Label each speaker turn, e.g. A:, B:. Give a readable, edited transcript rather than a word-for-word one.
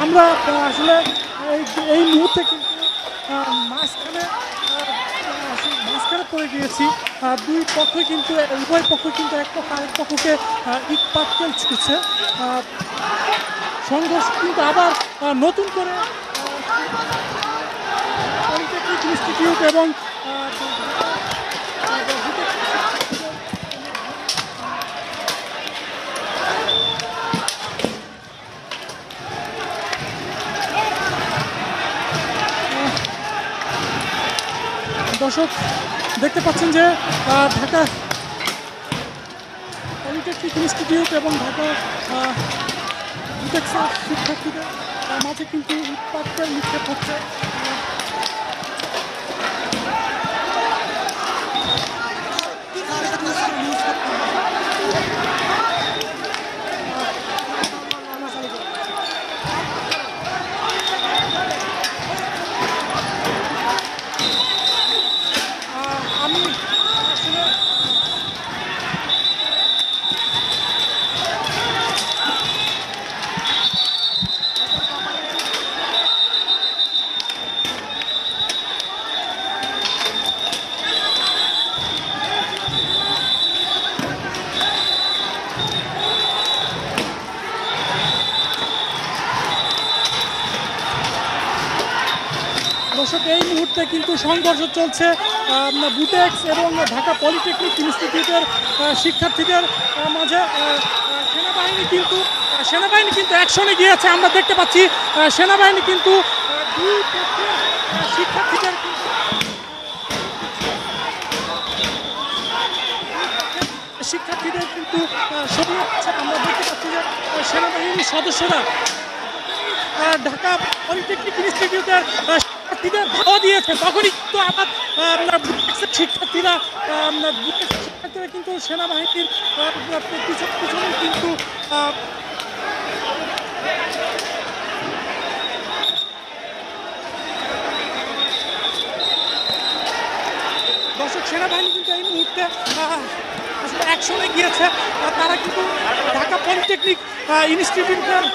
A: আমরা আসলে এই মুহূর্তে কিন্তু মাঝখানে পড়ে গিয়েছি। দুই পক্ষে কিন্তু উভয় পক্ষ কিন্তু এক পক্ষ আরেক পক্ষকে ইট পাটকেল ছুটছে। সংঘর্ষ কিন্তু আবার নতুন করে পলিটেকনিক ইনস্টিটিউট এবং দর্শক দেখতে পাচ্ছেন যে ঢাকা পলিটেকনিক ইনস্টিটিউট এবং ঢাকা শিক্ষার্থীদের মাঝে কিন্তু ইটপাটকেল নিক্ষেপ হচ্ছে। এই মুহূর্তে কিন্তু সংঘর্ষ চলছে বুটেক্স এবং ঢাকা পলিটেকনিক ইনস্টিটিউটের শিক্ষার্থীদের মাঝে। সেনাবাহিনী কিন্তু অ্যাকশনে গিয়েছে। আমরা দেখতে পাচ্ছি সেনাবাহিনী কিন্তু দুই পক্ষের শিক্ষার্থীদের কিন্তু সরিয়ে যাচ্ছে। আমরা দেখতে পাচ্ছি যে সেনাবাহিনীর সদস্যরা ঢাকা পলিটেকনিক ইনস্টিটিউটের শিক্ষার্থীদের ধাওয়া দিয়েছে। তখনই কিন্তু আবার শিক্ষার্থীরা কিন্তু সেনাবাহিনীর পিছনে কিন্তু দর্শক সেনাবাহিনী কিন্তু এই মুহূর্তে অ্যাকশনে গিয়েছে। তারা কিন্তু ঢাকা পলিটেকনিক ইনস্টিটিউটের